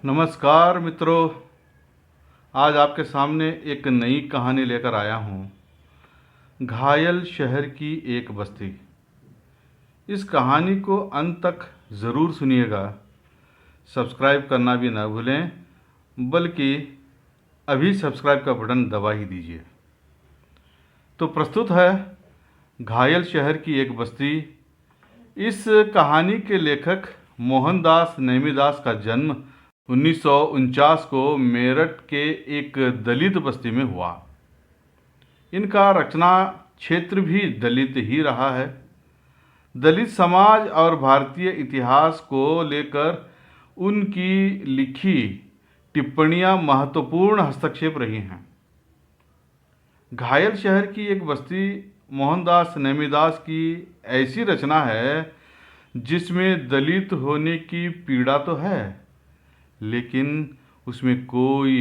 नमस्कार मित्रों। आज आपके सामने एक नई कहानी लेकर आया हूँ। घायल शहर की एक बस्ती। इस कहानी को अंत तक ज़रूर सुनिएगा। सब्सक्राइब करना भी ना भूलें, बल्कि अभी सब्सक्राइब का बटन दबा ही दीजिए। तो प्रस्तुत है घायल शहर की एक बस्ती। इस कहानी के लेखक मोहनदास नेमीदास का जन्म 1949 को मेरठ के एक दलित बस्ती में हुआ। इनका रचना क्षेत्र भी दलित ही रहा है। दलित समाज और भारतीय इतिहास को लेकर उनकी लिखी टिप्पणियां महत्वपूर्ण हस्तक्षेप रही हैं। घायल शहर की एक बस्ती मोहनदास नेमीदास की ऐसी रचना है जिसमें दलित होने की पीड़ा तो है, लेकिन उसमें कोई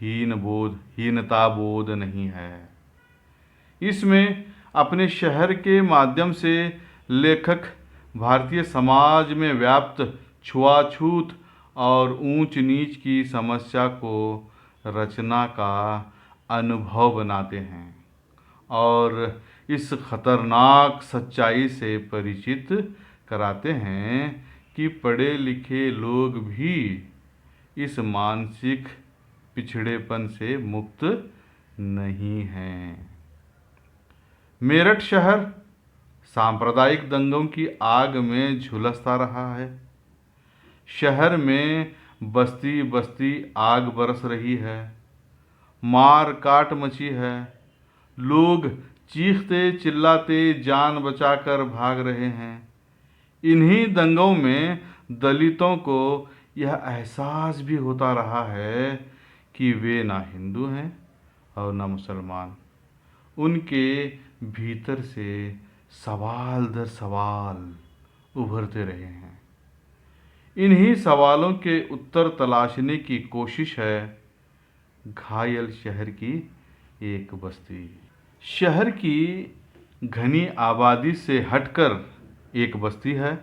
हीनता बोध नहीं है। इसमें अपने शहर के माध्यम से लेखक भारतीय समाज में व्याप्त छुआछूत और ऊंच नीच की समस्या को रचना का अनुभव बनाते हैं और इस खतरनाक सच्चाई से परिचित कराते हैं कि पढ़े लिखे लोग भी इस मानसिक पिछड़ेपन से मुक्त नहीं हैं। मेरठ शहर सांप्रदायिक दंगों की आग में झुलसता रहा है। शहर में बस्ती बस्ती आग बरस रही है, मार काट मची है। लोग चीखते चिल्लाते जान बचाकर भाग रहे हैं। इन्हीं दंगों में दलितों को यह एहसास भी होता रहा है कि वे ना हिंदू हैं और ना मुसलमान। उनके भीतर से सवाल दर सवाल उभरते रहे हैं। इन्हीं सवालों के उत्तर तलाशने की कोशिश है घायल शहर की एक बस्ती। शहर की घनी आबादी से हटकर एक बस्ती है।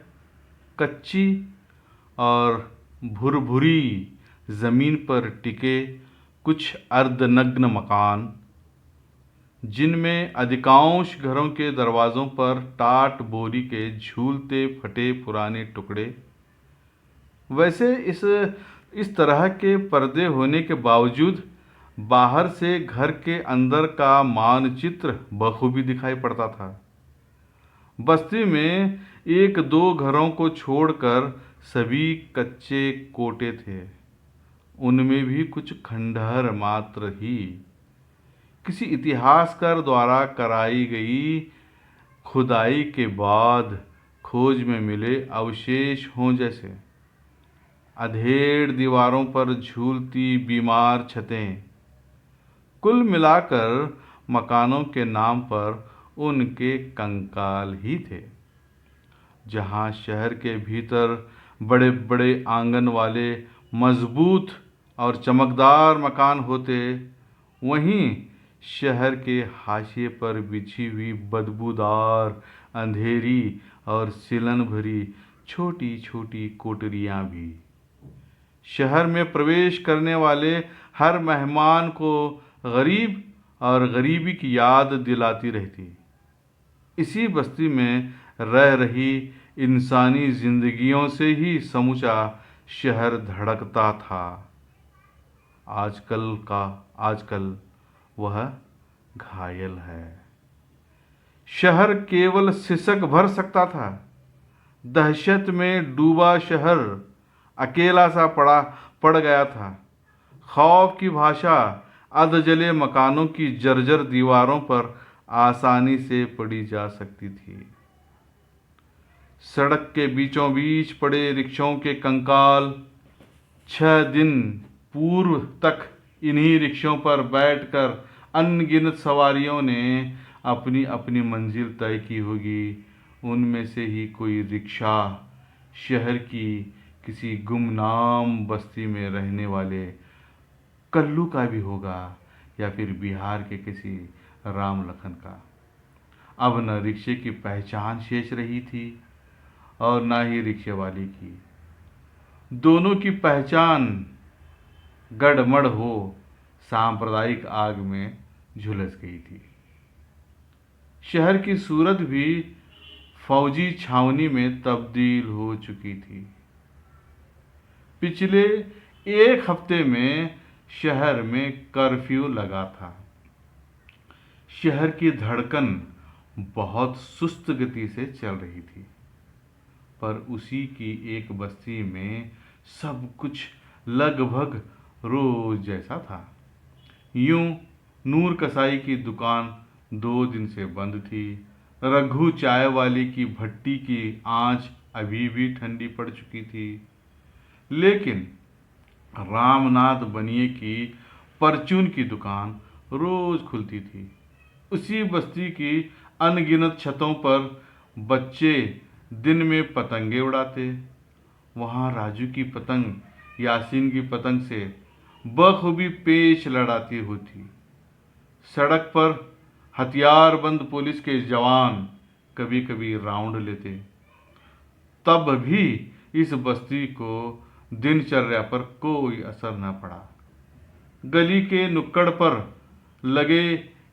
कच्ची और भुरभुरी ज़मीन पर टिके कुछ अर्धनग्न मकान, जिनमें अधिकांश घरों के दरवाज़ों पर टाट बोरी के झूलते फटे पुराने टुकड़े। वैसे इस तरह के पर्दे होने के बावजूद बाहर से घर के अंदर का मानचित्र बखूबी दिखाई पड़ता था। बस्ती में एक दो घरों को छोड़कर सभी कच्चे कोटे थे। उनमें भी कुछ खंडहर मात्र ही किसी इतिहासकार द्वारा कराई गई खुदाई के बाद खोज में मिले अवशेष हों जैसे। अधेड़ दीवारों पर झूलती बीमार छतें। कुल मिलाकर मकानों के नाम पर उनके कंकाल ही थे। जहाँ शहर के भीतर बड़े बड़े आंगन वाले मजबूत और चमकदार मकान होते, वहीं शहर के हाशिए पर बिछी हुई बदबूदार अंधेरी और सिलन भरी छोटी छोटी कोठरियाँ भी शहर में प्रवेश करने वाले हर मेहमान को गरीब और गरीबी की याद दिलाती रहती। इसी बस्ती में रह रही इंसानी जिंदगियों से ही समूचा शहर धड़कता था। आजकल वह घायल है। शहर केवल सिसक भर सकता था। दहशत में डूबा शहर अकेला सा पड़ गया था। खौफ की भाषा अधजले मकानों की जर्जर दीवारों पर आसानी से पढ़ी जा सकती थी। सड़क के बीचों बीच पड़े रिक्शाओं के कंकाल। 6 दिन पूर्व तक इन्हीं रिक्शाओं पर बैठकर अनगिनत सवारियों ने अपनी अपनी मंजिल तय की होगी। उनमें से ही कोई रिक्शा शहर की किसी गुमनाम बस्ती में रहने वाले कल्लू का भी होगा, या फिर बिहार के किसी राम लखन का। अब न रिक्शे की पहचान शेष रही थी और न ही रिक्शे वाले की। दोनों की पहचान गड़मड़ हो सांप्रदायिक आग में झुलस गई थी। शहर की सूरत भी फौजी छावनी में तब्दील हो चुकी थी। पिछले एक हफ्ते में शहर में कर्फ्यू लगा था। शहर की धड़कन बहुत सुस्त गति से चल रही थी, पर उसी की एक बस्ती में सब कुछ लगभग रोज जैसा था। यूं नूर कसाई की दुकान 2 दिन से बंद थी। रघु चाय वाली की भट्टी की आंच अभी भी ठंडी पड़ चुकी थी। लेकिन रामनाथ बनिए की परचून की दुकान रोज खुलती थी। उसी बस्ती की अनगिनत छतों पर बच्चे दिन में पतंगे उड़ाते। वहाँ राजू की पतंग यासीन की पतंग से बखूबी पेच लड़ाती होती। सड़क पर हथियारबंद पुलिस के जवान कभी कभी राउंड लेते। तब भी इस बस्ती को दिनचर्या पर कोई असर न पड़ा। गली के नुक्कड़ पर लगे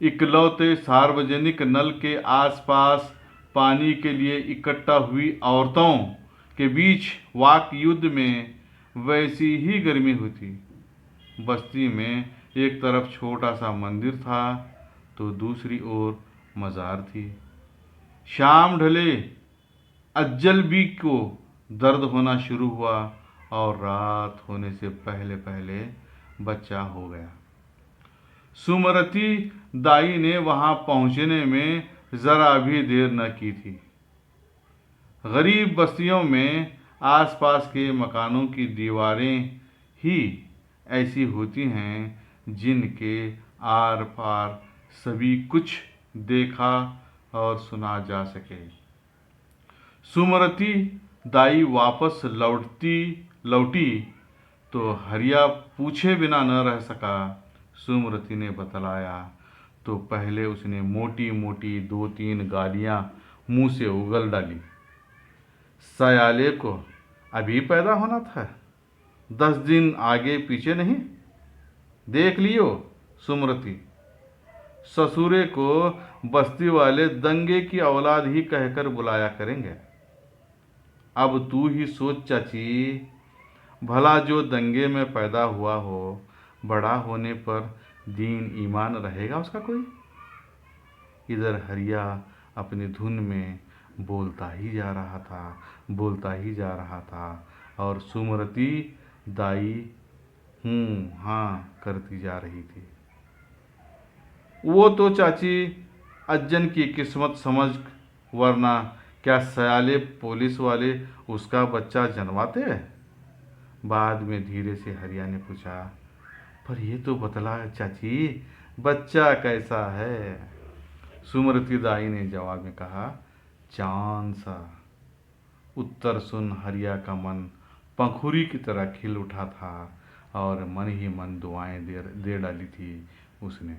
इकलौते सार्वजनिक नल के आसपास पानी के लिए इकट्ठा हुई औरतों के बीच वाक युद्ध में वैसी ही गर्मी हुई। बस्ती में एक तरफ छोटा सा मंदिर था तो दूसरी ओर मजार थी। शाम ढले अज्जलबी को दर्द होना शुरू हुआ और रात होने से पहले पहले बच्चा हो गया। सुमरती दाई ने वहां पहुंचने में जरा भी देर न की थी। गरीब बस्तियों में आसपास के मकानों की दीवारें ही ऐसी होती हैं जिनके आर पार सभी कुछ देखा और सुना जा सके। सुमरती दाई वापस लौटी तो हरिया पूछे बिना न रह सका। सुमरती ने बतलाया तो पहले उसने मोटी मोटी 2-3 गालियां मुंह से उगल डाली। सयाले को अभी पैदा होना था, 10 दिन आगे पीछे नहीं। देख लियो सुमरती, ससुरे को बस्ती वाले दंगे की औलाद ही कहकर बुलाया करेंगे। अब तू ही सोच चाची, भला जो दंगे में पैदा हुआ हो, बड़ा होने पर दीन ईमान रहेगा उसका कोई? इधर हरिया अपनी धुन में बोलता ही जा रहा था और सुमरती दाई हूँ हाँ करती जा रही थी। वो तो चाची अज्जन की किस्मत समझ, वरना क्या सयाले पुलिस वाले उसका बच्चा जनवाते? बाद में धीरे से हरिया ने पूछा, पर ये तो बतला चाची, बच्चा कैसा है? सुमरती दाई ने जवाब में कहा, चांद सा। उत्तर सुन हरिया का मन पंखुड़ी की तरह खिल उठा था और मन ही मन दुआएं दे डाली थी उसने।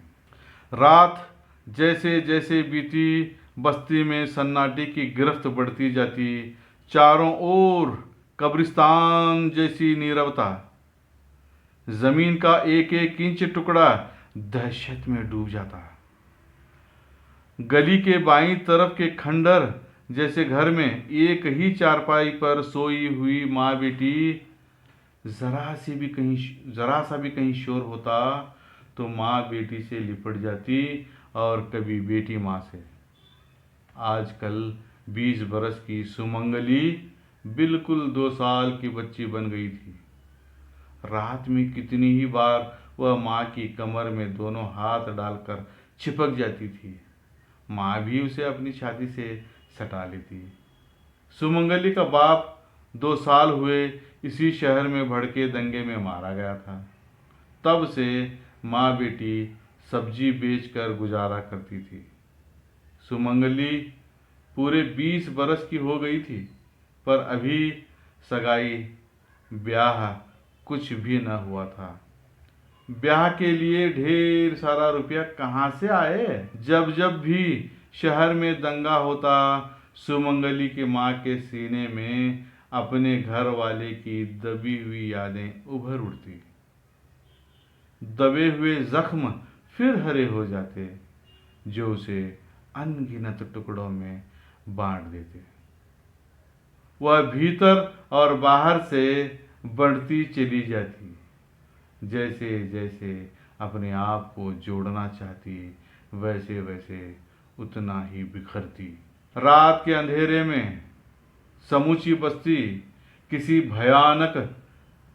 रात जैसे जैसे बीती, बस्ती में सन्नाटे की गिरफ्त बढ़ती जाती। चारों ओर कब्रिस्तान जैसी नीरवता। जमीन का एक एक इंच टुकड़ा दहशत में डूब जाता। गली के बाईं तरफ के खंडर जैसे घर में एक ही चारपाई पर सोई हुई माँ बेटी, जरा सा भी कहीं शोर होता तो माँ बेटी से लिपट जाती और कभी बेटी माँ से। आजकल 20 बरस की सुमंगली बिल्कुल 2 साल की बच्ची बन गई थी। रात में कितनी ही बार वह माँ की कमर में दोनों हाथ डालकर चिपक जाती थी। माँ भी उसे अपनी छाती से सटा लेती। सुमंगली का बाप 2 साल हुए इसी शहर में भड़के दंगे में मारा गया था। तब से माँ बेटी सब्जी बेचकर गुजारा करती थी। सुमंगली पूरे 20 बरस की हो गई थी, पर अभी सगाई ब्याह कुछ भी न हुआ था। ब्याह के लिए ढेर सारा रुपया कहाँ से आए? जब जब भी शहर में दंगा होता, सुमंगली की माँ के सीने में अपने घर वाले की दबी हुई यादें उभर उठती। दबे हुए जख्म फिर हरे हो जाते, जो उसे अनगिनत टुकड़ों में बांट देते। वह भीतर और बाहर से बढ़ती चली जाती, जैसे जैसे अपने आप को जोड़ना चाहती, वैसे वैसे उतना ही बिखरती। रात के अंधेरे में समूची बस्ती किसी भयानक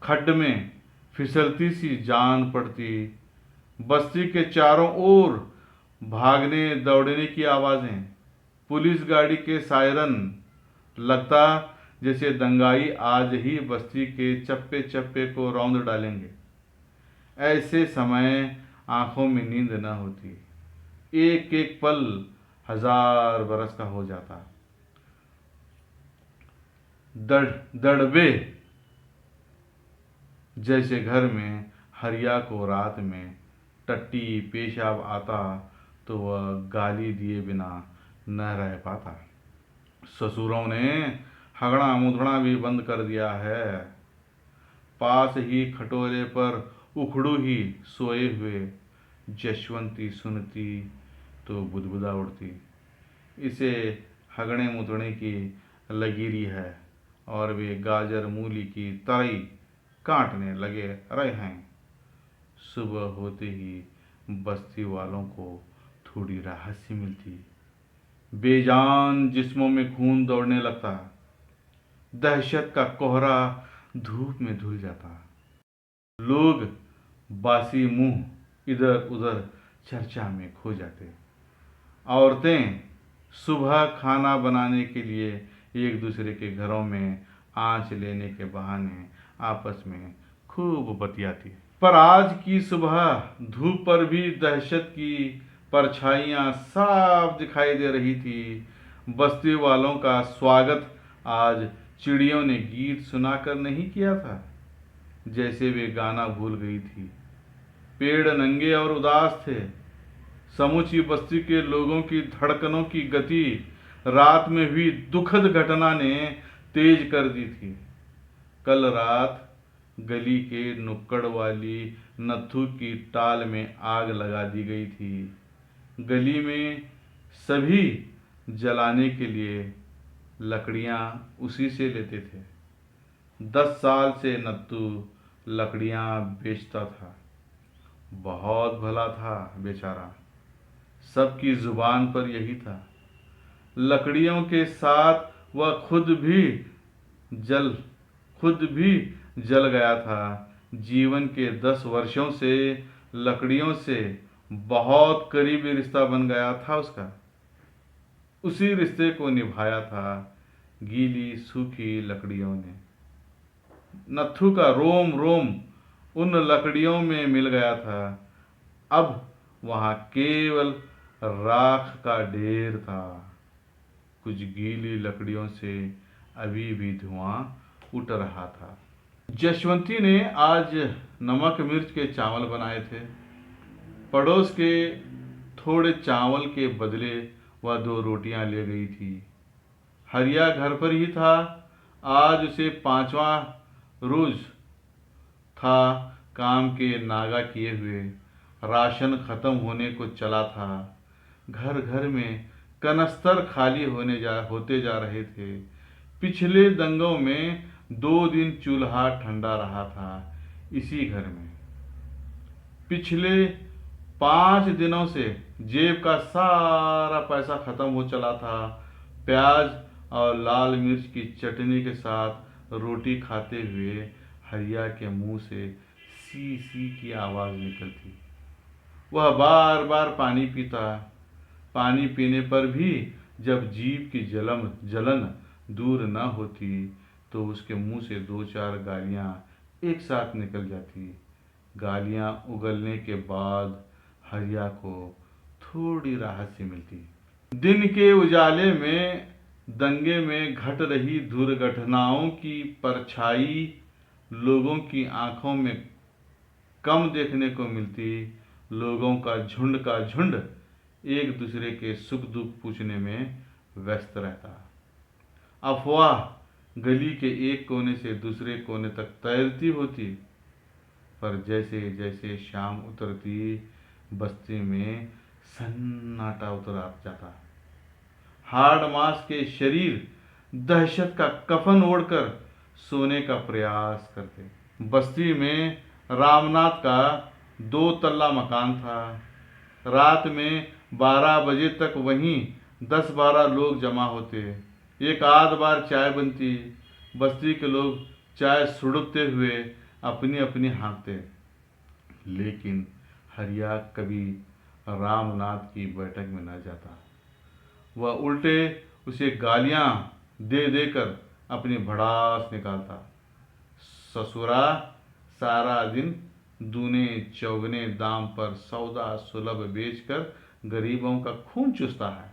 खड्ड में फिसलती सी जान पड़ती। बस्ती के चारों ओर भागने दौड़ने की आवाजें, पुलिस गाड़ी के सायरन, लगता जैसे दंगाई आज ही बस्ती के चप्पे चप्पे को रौंद डालेंगे। ऐसे समय आंखों में नींद न होती, एक एक पल 1000 बरस का हो जाता। दड़बे जैसे घर में हरिया को रात में टट्टी पेशाब आता तो वह गाली दिए बिना न रह पाता। ससुरों ने हगड़ा मुधड़ा भी बंद कर दिया है। पास ही खटोले पर उखड़ू ही सोए हुए जशवंती सुनती तो बुदबुदा उड़ती। इसे हगड़े मुतड़े की लकीरी है और वे गाजर मूली की तरी काटने लगे रहे हैं। सुबह होते ही बस्ती वालों को थोड़ी राहत सी मिलती। बेजान जिस्मों में खून दौड़ने लगता। दहशत का कोहरा धूप में धुल जाता। लोग बासी मुंह इधर उधर चर्चा में खो जाते। औरतें सुबह खाना बनाने के लिए एक दूसरे के घरों में आंच लेने के बहाने आपस में खूब बतियाती। पर आज की सुबह धूप पर भी दहशत की परछाइयां साफ दिखाई दे रही थी। बस्ती वालों का स्वागत आज चिड़ियों ने गीत सुनाकर नहीं किया था, जैसे वे गाना भूल गई थी। पेड़ नंगे और उदास थे। समूची बस्ती के लोगों की धड़कनों की गति रात में हुई दुखद घटना ने तेज कर दी थी। कल रात गली के नुक्कड़ वाली नत्थू की टाल में आग लगा दी गई थी। गली में सभी जलाने के लिए लकड़ियां उसी से लेते थे। 10 साल से नत्थू लकड़ियां बेचता था। बहुत भला था बेचारा, सबकी जुबान पर यही था। लकड़ियों के साथ वह खुद भी जल गया था। जीवन के 10 वर्षों से लकड़ियों से बहुत करीबी रिश्ता बन गया था उसका। उसी रिश्ते को निभाया था गीली सूखी लकड़ियों ने। नत्थू का रोम रोम उन लकड़ियों में मिल गया था। अब वहां केवल राख का ढेर था। कुछ गीली लकड़ियों से अभी भी धुआं उठ रहा था। जशवंती ने आज नमक मिर्च के चावल बनाए थे। पड़ोस के थोड़े चावल के बदले वह 2 रोटियां ले गई थी। हरिया घर पर ही था। आज उसे 5वां रोज था काम के नागा किए हुए। राशन खत्म होने को चला था। घर घर में कनस्तर खाली होते जा रहे थे। पिछले दंगों में 2 दिन चूल्हा ठंडा रहा था इसी घर में। पिछले 5 दिनों से जेब का सारा पैसा खत्म हो चला था। प्याज और लाल मिर्च की चटनी के साथ रोटी खाते हुए हरिया के मुंह से सी सी की आवाज निकलती। वह बार बार पानी पीता। पानी पीने पर भी जब जीभ की जलन दूर न होती तो उसके मुंह से 2-4 गालियां एक साथ निकल जाती। गालियां उगलने के बाद हरिया को थोड़ी राहत सी मिलती। दिन के उजाले में दंगे में घट रही दुर्घटनाओं की परछाई लोगों की आंखों में कम देखने को मिलती। लोगों का झुंड एक दूसरे के सुख दुख पूछने में व्यस्त रहता। अफवाह गली के एक कोने से दूसरे कोने तक तैरती होती। पर जैसे जैसे शाम उतरती बस्ती में सन्नाटा उतर जाता। हाड़ मास के शरीर दहशत का कफन ओढ़कर सोने का प्रयास करते। बस्ती में रामनाथ का 2 तल्ला मकान था। रात में 12 बजे तक वहीं 10-12 लोग जमा होते। एक आध बार चाय बनती। बस्ती के लोग चाय सुड़कते हुए अपनी अपनी हाँकते। लेकिन हरिया कभी रामनाथ की बैठक में न जाता। वह उल्टे उसे गालियां दे देकर अपनी भड़ास निकालता। ससुरा सारा दिन दूने चौगने दाम पर सौदा सुलभ बेचकर गरीबों का खून चूसता है।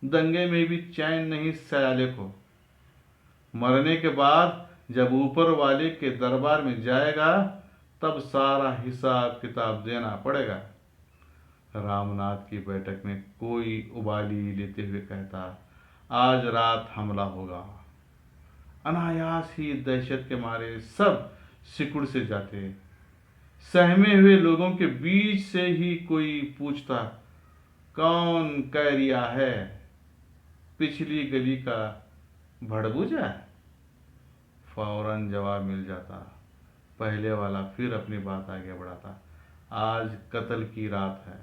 दंगे में भी चैन नहीं सयाले को। मरने के बाद जब ऊपर वाले के दरबार में जाएगा तब सारा हिसाब किताब देना पड़ेगा। रामनाथ की बैठक में कोई उबाली लेते हुए कहता, आज रात हमला होगा। अनायास ही दहशत के मारे सब सिकुड़ से जाते। सहमे हुए लोगों के बीच से ही कोई पूछता, कौन कैरिया है? पिछली गली का भड़बूजा? फौरन जवाब मिल जाता। पहले वाला फिर अपनी बात आगे बढ़ाता, आज कत्ल की रात है,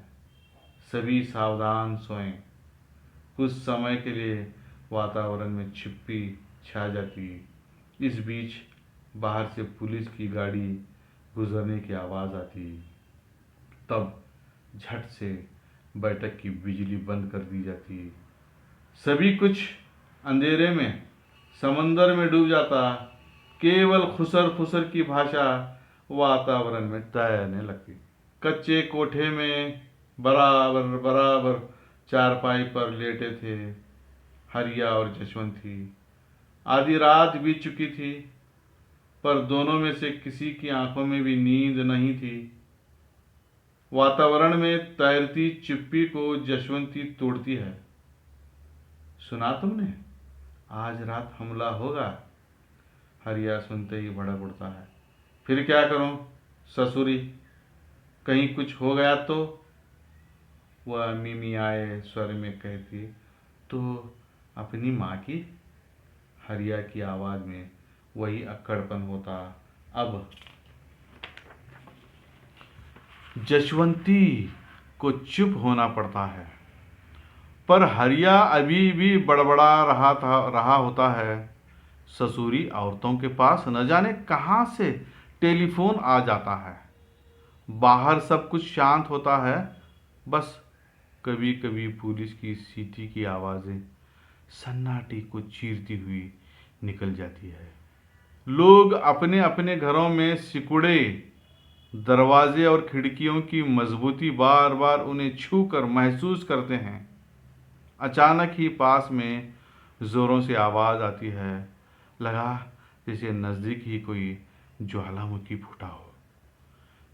सभी सावधान सोएं। कुछ समय के लिए वातावरण में छिप्पी छा जाती। इस बीच बाहर से पुलिस की गाड़ी गुजरने की आवाज़ आती। तब झट से बैठक की बिजली बंद कर दी जाती। सभी कुछ अंधेरे में समंदर में डूब जाता। केवल खुसर फुसर की भाषा वातावरण में तैरने लगती। कच्चे कोठे में बराबर बराबर चारपाई पर लेटे थे हरिया और जशवंती। आधी रात बीत चुकी थी, पर दोनों में से किसी की आंखों में भी नींद नहीं थी। वातावरण में तैरती चिप्पी को जशवंती तोड़ती है। सुना तुमने? आज रात हमला होगा। हरिया सुनते ही भड़क उठता है। फिर क्या करूं ससुरी, कहीं कुछ हो गया तो? वह मिमियाए स्वर में कहती, तो अपनी माँ की? हरिया की आवाज में वही अक्कड़पन होता। अब जशवंती को चुप होना पड़ता है, पर हरिया अभी भी बड़बड़ा रहा होता है। ससुरी औरतों के पास न जाने कहाँ से टेलीफोन आ जाता है। बाहर सब कुछ शांत होता है, बस कभी कभी पुलिस की सीटी की आवाज़ें सन्नाटे को चीरती हुई निकल जाती है। लोग अपने अपने घरों में सिकुड़े दरवाजे और खिड़कियों की मजबूती बार बार उन्हें छू कर महसूस करते हैं। अचानक ही पास में ज़ोरों से आवाज़ आती है, लगा जैसे नज़दीक ही कोई ज्वालामुखी फूटा हो।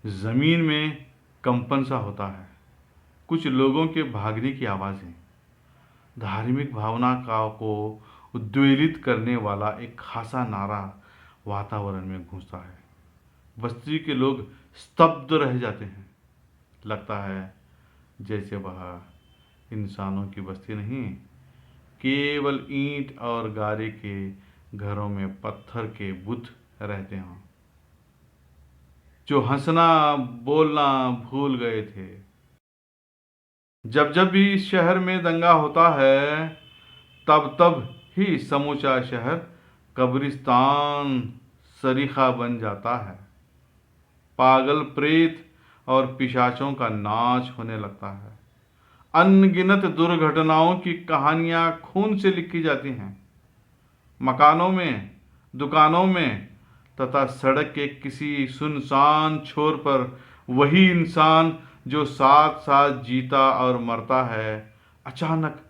ज़मीन में कंपन सा होता है। कुछ लोगों के भागने की आवाज़ें। धार्मिक भावना को उद्वेलित करने वाला एक खासा नारा वातावरण में गूंजता है। बस्ती के लोग स्तब्ध रह जाते हैं। लगता है जैसे वह इंसानों की बस्ती नहीं, केवल ईंट और गारे के घरों में पत्थर के बुत रहते हों, जो हंसना बोलना भूल गए थे। जब जब भी इस शहर में दंगा होता है, तब तब ही समूचा शहर कब्रिस्तान सरीखा बन जाता है। पागल प्रेत और पिशाचों का नाच होने लगता है। अनगिनत दुर्घटनाओं की कहानियां खून से लिखी जाती हैं। मकानों में, दुकानों में तथा सड़क के किसी सुनसान छोर पर वही इंसान जो साथ साथ जीता और मरता है, अचानक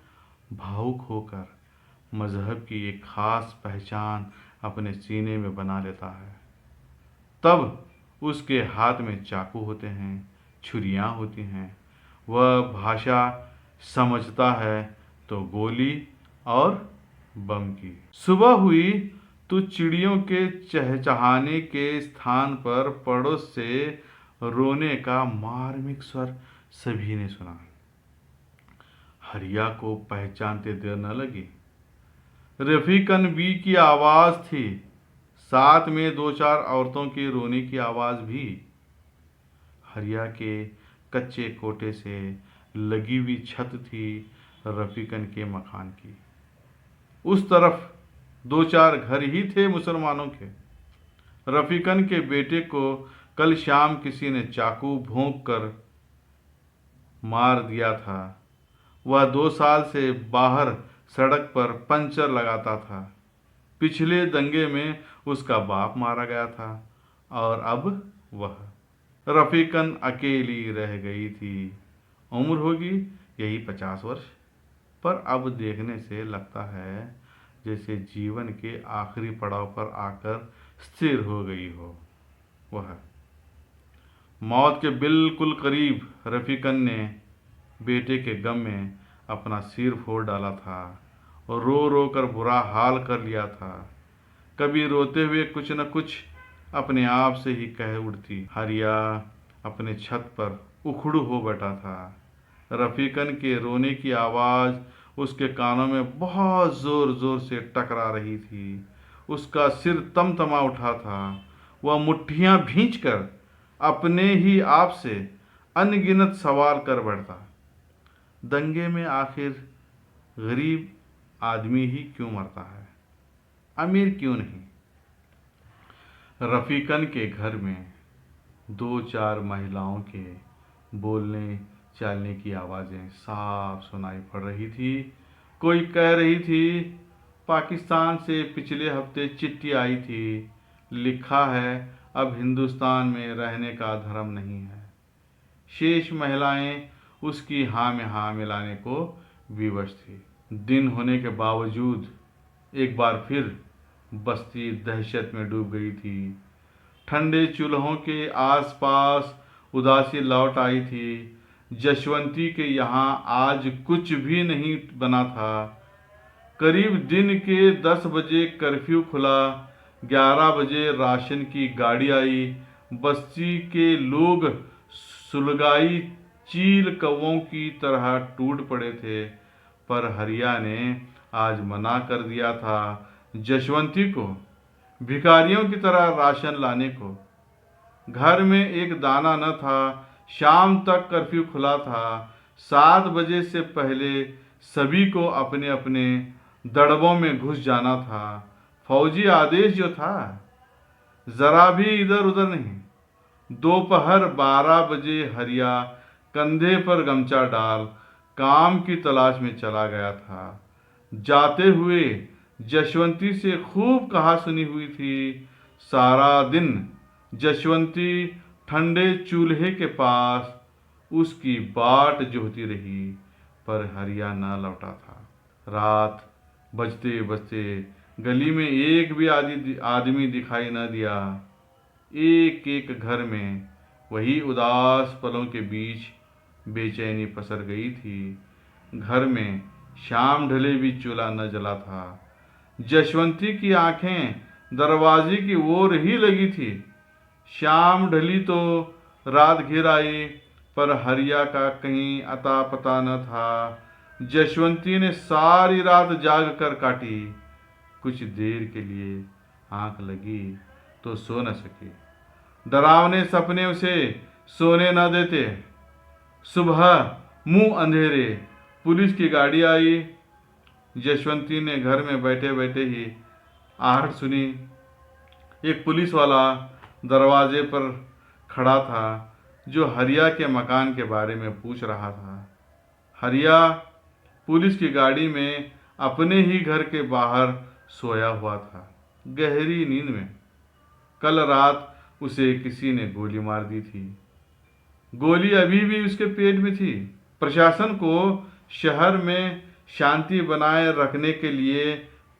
भावुक होकर मजहब की एक खास पहचान अपने सीने में बना लेता है। तब उसके हाथ में चाकू होते हैं, छुरियां होती हैं। वह भाषा समझता है तो गोली और बम की। सुबह हुई तो चिड़ियों के चहचहाने के स्थान पर पड़ोस से रोने का मार्मिक स्वर सभी ने सुना। हरिया को पहचानते देर न लगी। रफीकन बी की आवाज थी, साथ में दो चार औरतों के रोने की आवाज भी। हरिया के कच्चे कोटे से लगी हुई छत थी रफीकन के मकान की। उस तरफ दो चार घर ही थे मुसलमानों के। रफीकन के बेटे को कल शाम किसी ने चाकू भोंक कर मार दिया था। वह 2 साल से बाहर सड़क पर पंचर लगाता था। पिछले दंगे में उसका बाप मारा गया था और अब वह। रफीकन अकेली रह गई थी। उम्र होगी यही 50 वर्ष, पर अब देखने से लगता है जैसे जीवन के आखिरी पड़ाव पर आकर स्थिर हो गई हो। वह मौत के बिल्कुल करीब रफीकन ने बेटे के गम में अपना सिर फोड़ डाला था और रो रो कर बुरा हाल कर लिया था। कभी रोते हुए कुछ न कुछ अपने आप से ही कह उठती। हरिया अपने छत पर उखड़ू हो बैठा था। रफीकन के रोने की आवाज़ उसके कानों में बहुत ज़ोर ज़ोर से टकरा रही थी। उसका सिर तमतमा उठा था। वह मुट्ठियां भींचकर अपने ही आप से अनगिनत सवाल कर बैठता। दंगे में आखिर गरीब आदमी ही क्यों मरता है, अमीर क्यों नहीं? रफीकन के घर में दो चार महिलाओं के बोलने चालने की आवाज़ें साफ सुनाई पड़ रही थी। कोई कह रही थी, पाकिस्तान से पिछले हफ्ते चिट्ठी आई थी, लिखा है अब हिंदुस्तान में रहने का धर्म नहीं है। शेष महिलाएं उसकी हाँ में हाँ मिलाने को विवश थी। दिन होने के बावजूद एक बार फिर बस्ती दहशत में डूब गई थी। ठंडे चूल्हों के आसपास उदासी लौट आई थी। जशवंती के यहाँ आज कुछ भी नहीं बना था। करीब दिन के 10 बजे कर्फ्यू खुला। 11 बजे राशन की गाड़ी आई। बस्ती के लोग सुलगाई चील कौवों की तरह टूट पड़े थे, पर हरिया ने आज मना कर दिया था जशवंती को भिखारियों की तरह राशन लाने को। घर में एक दाना न था। शाम तक कर्फ्यू खुला था। 7 बजे से पहले सभी को अपने अपने दड़बों में घुस जाना था। फौजी आदेश जो था, जरा भी इधर उधर नहीं। दोपहर 12 बजे हरिया कंधे पर गमछा डाल काम की तलाश में चला गया था। जाते हुए जशवंती से खूब कहा सुनी हुई थी। सारा दिन जशवंती ठंडे चूल्हे के पास उसकी बाट जोहती रही, पर हरिया न लौटा था। रात बजते बजते गली में एक भी आदमी दिखाई न दिया। एक एक घर में वही उदास पलों के बीच बेचैनी पसर गई थी। घर में शाम ढले भी चूल्हा न जला था। जशवंती की आंखें दरवाजे की ओर ही लगी थी। शाम ढली तो रात घिर आई, पर हरिया का कहीं अता पता न था। जशवंती ने सारी रात जाग कर काटी। कुछ देर के लिए आंख लगी तो सो न सकी। डरावने सपने उसे सोने न देते। सुबह मुंह अंधेरे पुलिस की गाड़ी आई। जशवंती ने घर में बैठे बैठे ही आहट सुनी। एक पुलिस वाला दरवाजे पर खड़ा था, जो हरिया के मकान के बारे में पूछ रहा था। हरिया पुलिस की गाड़ी में अपने ही घर के बाहर सोया हुआ था, गहरी नींद में। कल रात उसे किसी ने गोली मार दी थी। गोली अभी भी उसके पेट में थी। प्रशासन को शहर में शांति बनाए रखने के लिए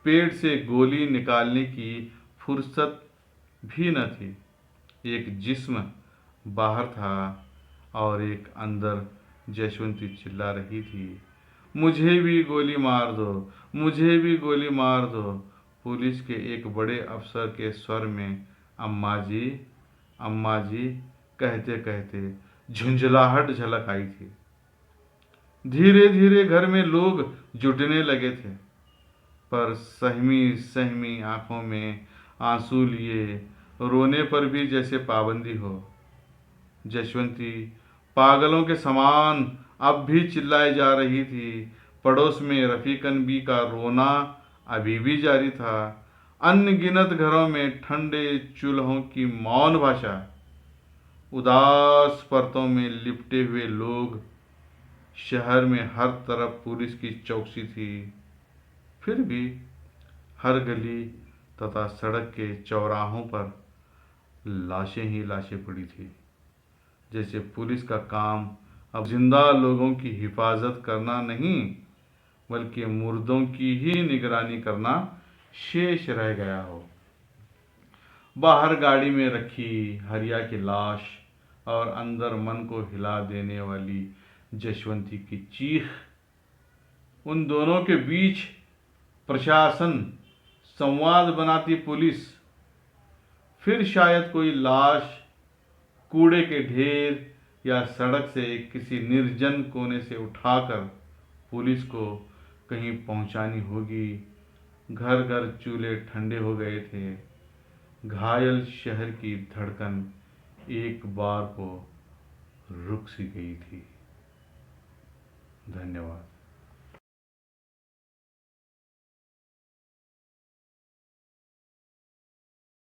पेट से गोली निकालने की फुर्सत भी न थी। एक जिस्म बाहर था और एक अंदर जशवंती चिल्ला रही थी, मुझे भी गोली मार दो, मुझे भी गोली मार दो। पुलिस के एक बड़े अफसर के स्वर में अम्मा जी कहते कहते झुंझलाहट झलक आई थी। धीरे धीरे घर में लोग जुटने लगे थे, पर सहमी सहमी आंखों में आंसू लिए रोने पर भी जैसे पाबंदी हो। जशवंती पागलों के समान अब भी चिल्लाई जा रही थी। पड़ोस में रफीकन बी का रोना अभी भी जारी था। अनगिनत घरों में ठंडे चूल्हों की मौन भाषा, उदास परतों में लिपटे हुए लोग। शहर में हर तरफ पुलिस की चौकसी थी, फिर भी हर गली तथा सड़क के चौराहों पर लाशें ही लाशें पड़ी थी। जैसे पुलिस का काम अब जिंदा लोगों की हिफाजत करना नहीं, बल्कि मुर्दों की ही निगरानी करना शेष रह गया हो। बाहर गाड़ी में रखी हरिया की लाश और अंदर मन को हिला देने वाली जशवंती की चीख, उन दोनों के बीच प्रशासन संवाद बनाती पुलिस। फिर शायद कोई लाश कूड़े के ढेर या सड़क से किसी निर्जन कोने से उठाकर पुलिस को कहीं पहुंचानी होगी। घर घर चूल्हे ठंडे हो गए थे। घायल शहर की धड़कन एक बार को रुक सी गई थी। धन्यवाद।